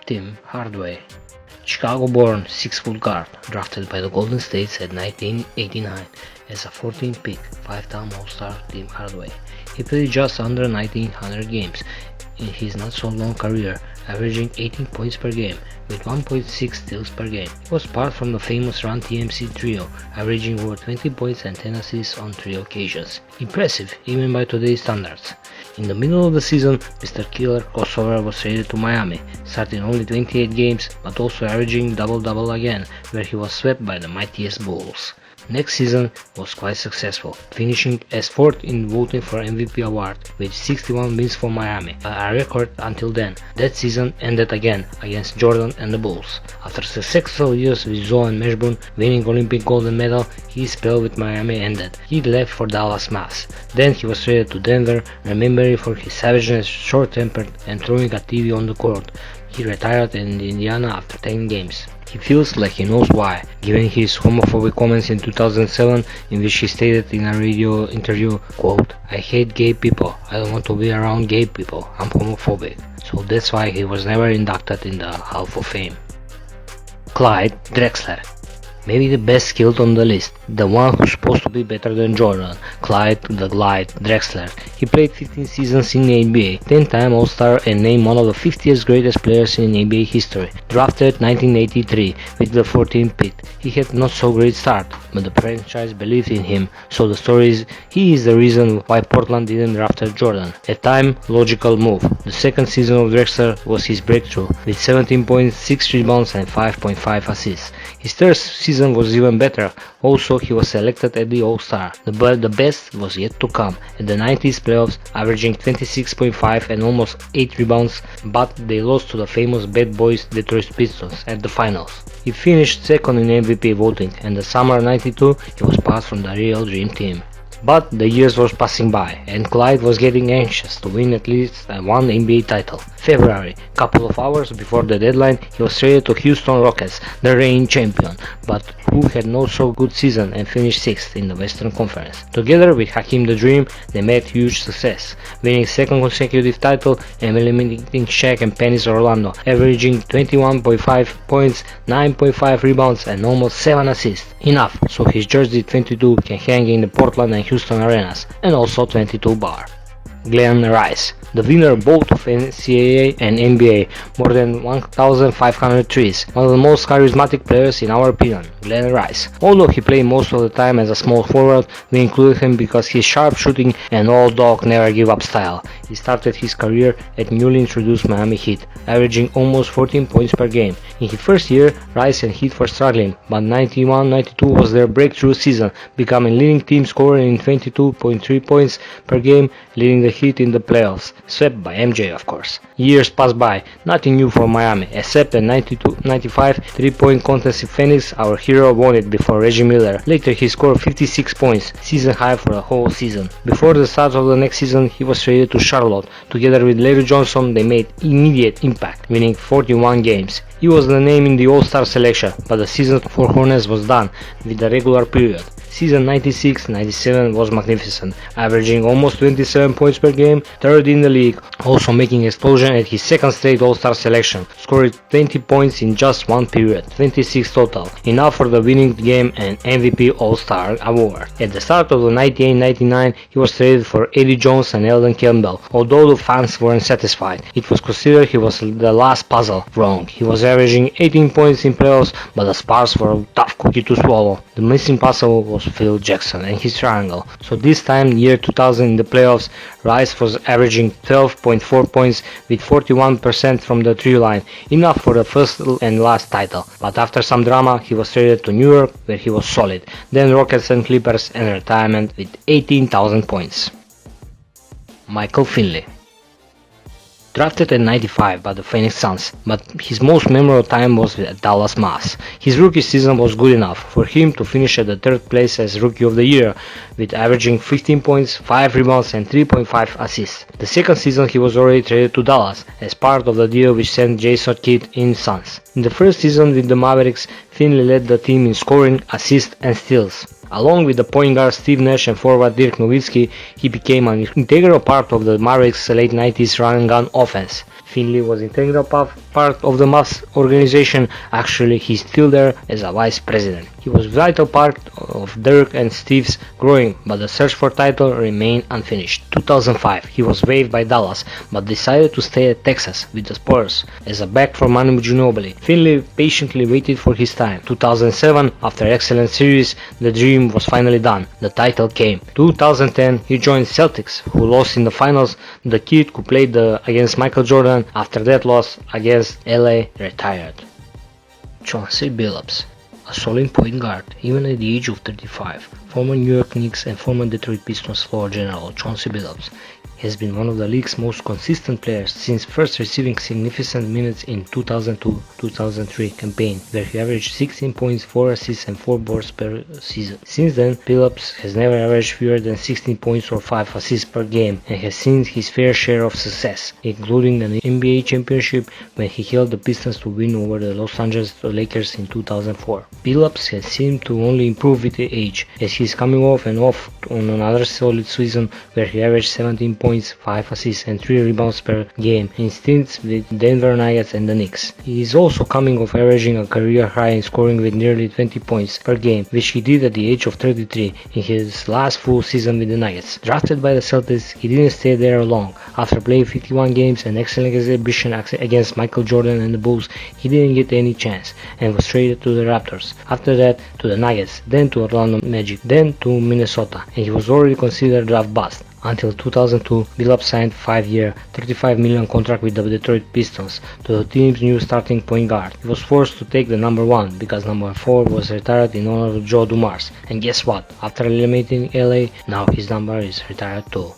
Tim Hardaway, Chicago-born 6-foot guard, drafted by the Golden State at 1989 as a 14th pick, 5-time All-Star Tim Hardaway. He played just under 1900 games in his not-so-long career, averaging 18 points per game with 1.6 steals per game. He was part from the famous Run TMC trio, averaging over 20 points and 10 assists on 3 occasions. Impressive, even by today's standards. In the middle of the season, Mr. Killer crossover was traded to Miami, starting only 28 games but also averaging double-double again, where he was swept by the mightiest Bulls. Next season was quite successful, finishing as 4th in voting for MVP award with 61 wins for Miami, a record until then. That season ended again against Jordan and the Bulls. After successful years with Zoe and Mashburn winning Olympic gold medal, his spell with Miami ended. He left for Dallas Mavs. Then he was traded to Denver, remembered for his savageness, short-tempered, and throwing a TV on the court. He retired in Indiana after 10 games. He feels like he knows why, given his homophobic comments in 2007 in which he stated in a radio interview, quote, "I hate gay people, I don't want to be around gay people, I'm homophobic." So that's why he was never inducted in the Hall of Fame. Clyde Drexler, maybe the best skilled on the list, the one who's supposed to be better than Jordan, Clyde the Glide Drexler. He played 15 seasons in the NBA, 10-time All-Star and named one of the 50th greatest players in NBA history. Drafted 1983 with the 14th pick, he had not so great start, but the franchise believed in him, so the story is he is the reason why Portland didn't draft Jordan. At time, logical move. The second season of Drexler was his breakthrough, with 17 points, 6 rebounds and 5.5 assists. His third season was even better, also he was selected at the All-Star. The best was yet to come, at the 90s playoffs, averaging 26.5 and almost 8 rebounds, but they lost to the famous Bad Boys Detroit Pistons at the finals. He finished second in MVP voting, and the summer 92 he was passed from the Real Dream Team. But the years was passing by, and Clyde was getting anxious to win at least one NBA title. February, couple of hours before the deadline, he was traded to Houston Rockets, the reigning champion, but who had no so good season and finished 6th in the Western Conference. Together with Hakeem the Dream, they made huge success, winning second consecutive title and eliminating Shaq and Penny's Orlando, averaging 21.5 points, 9.5 rebounds and almost 7 assists. Enough, so his jersey 22 can hang in the Portland and Houston arenas, and also 22 bar. Glenn Rice, the winner both of NCAA and NBA, more than 1,500 threes, one of the most charismatic players in our opinion, Glenn Rice. Although he played most of the time as a small forward, we include him because his sharp shooting and all dog never give up style. He started his career at newly introduced Miami Heat, averaging almost 14 points per game. In his first year, Rice and Heat were struggling, but 91-92 was their breakthrough season, becoming leading team scorer in 22.3 points per game, leading the Heat in the playoffs, swept by MJ of course. Years passed by, nothing new for Miami, except the 92-95 3-point contest in Phoenix. Our hero won it before Reggie Miller. Later he scored 56 points, season high for the whole season. Before the start of the next season, he was traded to Charlotte. Together with Larry Johnson, they made immediate impact, winning 41 games. He was the name in the All-Star selection, but the season for Hornets was done with the regular period. Season 96-97 was magnificent, averaging almost 27 points per game, third in the league, also making explosion at his second straight All-Star selection, scoring 20 points in just one period, 26 total, enough for the winning game and MVP All-Star award. At the start of the 98-99, he was traded for Eddie Jones and Eldon Campbell. Although the fans weren't satisfied, it was considered he was the last puzzle. Wrong, he was averaging 18 points in playoffs, but the Spurs were a tough cookie to swallow. The missing puzzle was Phil Jackson and his triangle. So this time, year 2000 in the playoffs, Rice was averaging 12.4 points with 41% from the 3 line, enough for the first and last title. But after some drama, he was traded to New York, where he was solid. Then Rockets and Clippers, and retirement with 18,000 points. Michael Finley, drafted at 95 by the Phoenix Suns, but his most memorable time was at Dallas Mavs. His rookie season was good enough for him to finish at the 3rd place as Rookie of the Year, with averaging 15 points, 5 rebounds and 3.5 assists. The second season he was already traded to Dallas, as part of the deal which sent Jason Kidd in Suns. In the first season with the Mavericks, Finley led the team in scoring, assists and steals. Along with the point guard Steve Nash and forward Dirk Nowitzki, he became an integral part of the Mavericks' late 90s run-and-gun offense. Finley was integral part of the Mavs organization. Actually, he's still there as a vice president. He was vital part of Dirk and Steve's growing, but the search for title remained unfinished. 2005, he was waived by Dallas, but decided to stay at Texas with the Spurs as a back for Manu Ginobili. Finley patiently waited for his time. 2007, after excellent series, the dream was finally done. The title came. 2010, he joined Celtics, who lost in the finals. The kid who played against Michael Jordan after that loss against LA retired. Chauncey Billups, a solid point guard, even at the age of 35. Former New York Knicks and former Detroit Pistons floor general Chauncey Billups has been one of the league's most consistent players since first receiving significant minutes in 2002-2003 campaign, where he averaged 16 points, 4 assists and 4 boards per season. Since then, Billups has never averaged fewer than 16 points or 5 assists per game and has seen his fair share of success, including an NBA championship when he held the Pistons to win over the Los Angeles Lakers in 2004. Billups has seemed to only improve with age, as he is coming off on another solid season where he averaged 17 points, 5 assists and 3 rebounds per game in stints with Denver Nuggets and the Knicks. He is also coming off averaging a career high in scoring with nearly 20 points per game, which he did at the age of 33 in his last full season with the Nuggets. Drafted by the Celtics, he didn't stay there long. After playing 51 games and excellent exhibition against Michael Jordan and the Bulls, he didn't get any chance and was traded to the Raptors. After that, to the Nuggets, then to Orlando Magic, then to Minnesota, and he was already considered draft bust. Until 2002, Billups signed a 5-year, $35 million contract with the Detroit Pistons to the team's new starting point guard. He was forced to take the number 1 because number 4 was retired in honor of Joe Dumars. And guess what? After eliminating LA, now his number is retired too.